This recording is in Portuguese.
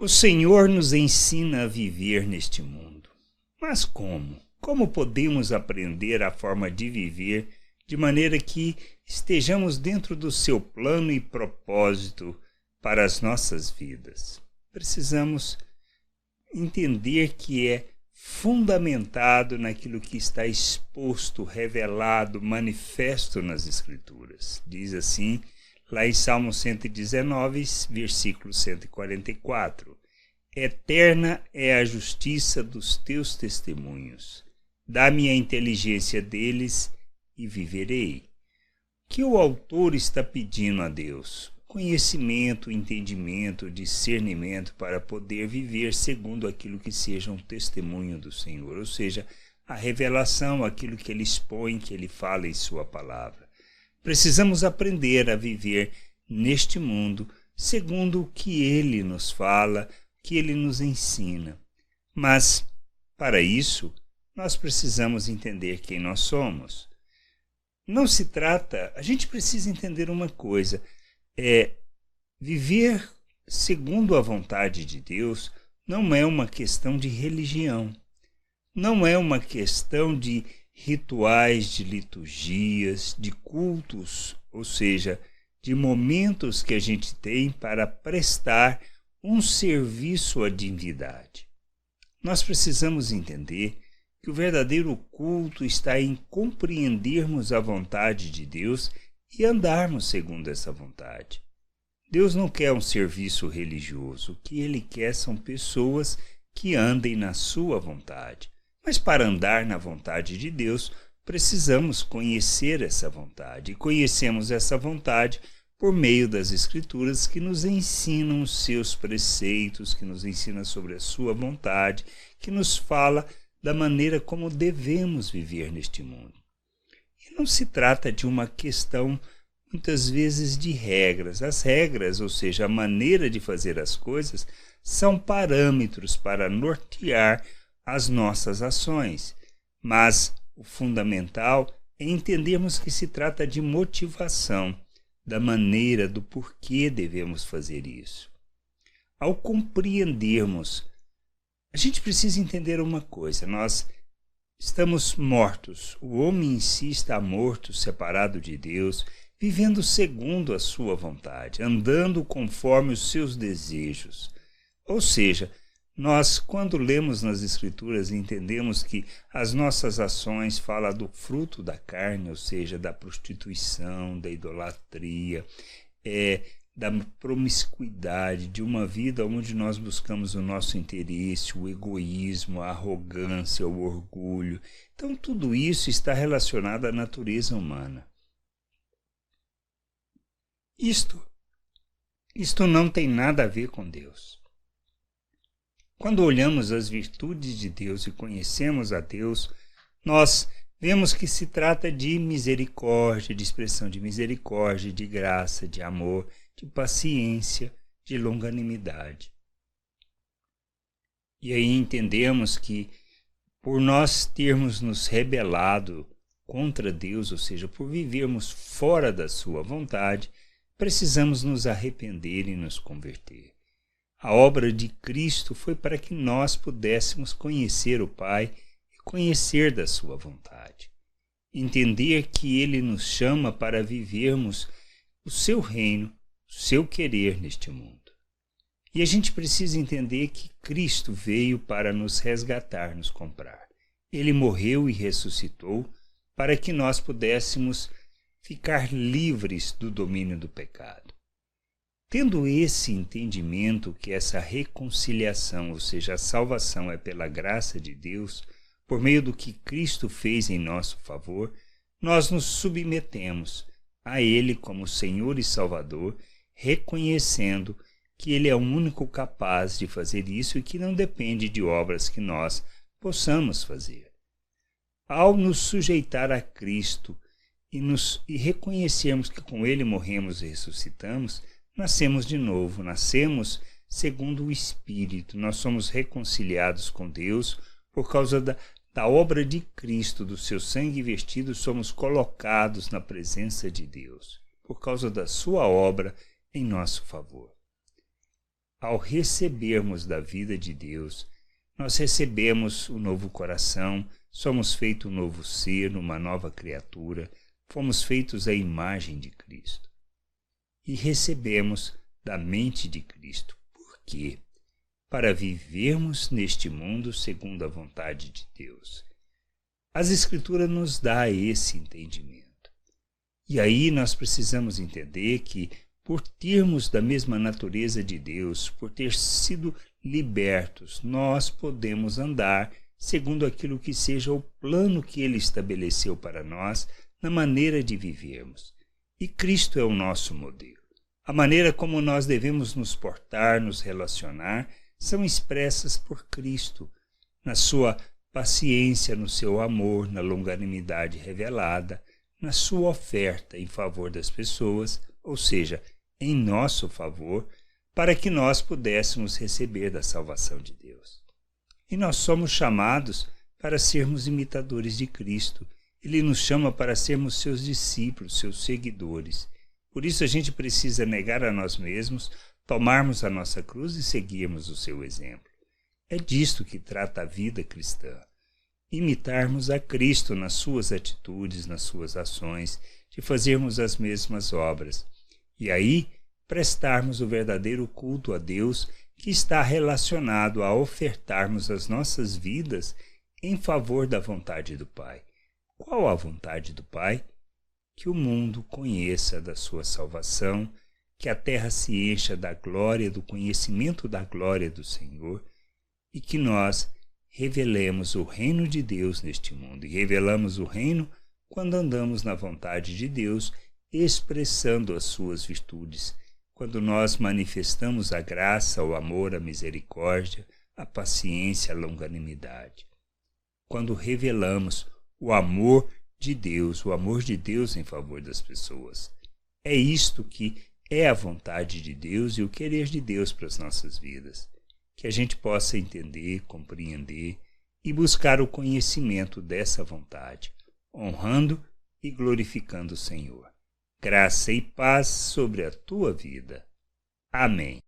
O Senhor nos ensina a viver neste mundo. Mas como? Como podemos aprender a forma de viver de maneira que estejamos dentro do seu plano e propósito para as nossas vidas? Precisamos entender que é fundamentado naquilo que está exposto, revelado, manifesto nas Escrituras. Diz assim, lá em Salmo 119, versículo 144. Eterna é a justiça dos teus testemunhos. Dá-me a inteligência deles e viverei. O que o autor está pedindo a Deus? Conhecimento, entendimento, discernimento para poder viver segundo aquilo que seja um testemunho do Senhor, ou seja, a revelação, aquilo que ele expõe, que ele fala em sua palavra. Precisamos aprender a viver neste mundo segundo o que ele nos fala, que ele nos ensina. Mas, para isso, nós precisamos entender quem nós somos. Não se trata, a gente precisa entender uma coisa, viver segundo a vontade de Deus não é uma questão de religião, não é uma questão de rituais, de liturgias, de cultos, ou seja, de momentos que a gente tem para prestar um serviço à divindade. Nós precisamos entender que o verdadeiro culto está em compreendermos a vontade de Deus e andarmos segundo essa vontade. Deus não quer um serviço religioso, o que Ele quer são pessoas que andem na sua vontade. Mas para andar na vontade de Deus, precisamos conhecer essa vontade. E conhecemos essa vontade por meio das Escrituras que nos ensinam os seus preceitos, que nos ensinam sobre a sua vontade, que nos fala da maneira como devemos viver neste mundo. E não se trata de uma questão, muitas vezes, de regras. As regras, ou seja, a maneira de fazer as coisas, são parâmetros para nortear as nossas ações. Mas o fundamental é entendermos que se trata de motivação, da maneira, do porquê devemos fazer isso. Ao compreendermos, a gente precisa entender uma coisa, nós estamos mortos, o homem em si está morto, separado de Deus, vivendo segundo a sua vontade, andando conforme os seus desejos. Ou seja, nós, quando lemos nas Escrituras, entendemos que as nossas ações falam do fruto da carne, ou seja, da prostituição, da idolatria, da promiscuidade, de uma vida onde nós buscamos o nosso interesse, o egoísmo, a arrogância, o orgulho. Então, tudo isso está relacionado à natureza humana. Isto não tem nada a ver com Deus. Quando olhamos as virtudes de Deus e conhecemos a Deus, nós vemos que se trata de misericórdia, de expressão de misericórdia, de graça, de amor, de paciência, de longanimidade. E aí entendemos que, por nós termos nos rebelado contra Deus, ou seja, por vivermos fora da sua vontade, precisamos nos arrepender e nos converter. A obra de Cristo foi para que nós pudéssemos conhecer o Pai e conhecer da sua vontade. Entender que Ele nos chama para vivermos o seu reino, o seu querer neste mundo. E a gente precisa entender que Cristo veio para nos resgatar, nos comprar. Ele morreu e ressuscitou para que nós pudéssemos ficar livres do domínio do pecado. Tendo esse entendimento que essa reconciliação, ou seja, a salvação é pela graça de Deus, por meio do que Cristo fez em nosso favor, nós nos submetemos a Ele como Senhor e Salvador, reconhecendo que Ele é o único capaz de fazer isso e que não depende de obras que nós possamos fazer. Ao nos sujeitar a Cristo e reconhecermos que com Ele morremos e ressuscitamos, nascemos de novo, nascemos segundo o Espírito. Nós somos reconciliados com Deus por causa da obra de Cristo, do seu sangue vertido, somos colocados na presença de Deus, por causa da sua obra em nosso favor. Ao recebermos da vida de Deus, nós recebemos o novo coração, somos feitos um novo ser, uma nova criatura, fomos feitos à imagem de Cristo. E recebemos da mente de Cristo. Por quê? Para vivermos neste mundo segundo a vontade de Deus. As Escrituras nos dão esse entendimento. E aí nós precisamos entender que, por termos da mesma natureza de Deus, por ter sido libertos, nós podemos andar segundo aquilo que seja o plano que Ele estabeleceu para nós na maneira de vivermos. E Cristo é o nosso modelo. A maneira como nós devemos nos portar, nos relacionar, são expressas por Cristo, na sua paciência, no seu amor, na longanimidade revelada, na sua oferta em favor das pessoas, ou seja, em nosso favor, para que nós pudéssemos receber da salvação de Deus. E nós somos chamados para sermos imitadores de Cristo. Ele nos chama para sermos seus discípulos, seus seguidores. Por isso a gente precisa negar a nós mesmos, tomarmos a nossa cruz e seguirmos o seu exemplo. É disto que trata a vida cristã. Imitarmos a Cristo nas suas atitudes, nas suas ações, de fazermos as mesmas obras. E aí, prestarmos o verdadeiro culto a Deus, que está relacionado a ofertarmos as nossas vidas em favor da vontade do Pai. Qual a vontade do Pai? Que o mundo conheça da sua salvação, que a terra se encha da glória, do conhecimento da glória do Senhor, e que nós revelemos o reino de Deus neste mundo. E revelamos o reino quando andamos na vontade de Deus, expressando as suas virtudes, quando nós manifestamos a graça, o amor, a misericórdia, a paciência, a longanimidade. Quando revelamos o amor de Deus, o amor de Deus em favor das pessoas. É isto que é a vontade de Deus e o querer de Deus para as nossas vidas. Que a gente possa entender, compreender e buscar o conhecimento dessa vontade, honrando e glorificando o Senhor. Graça e paz sobre a tua vida. Amém.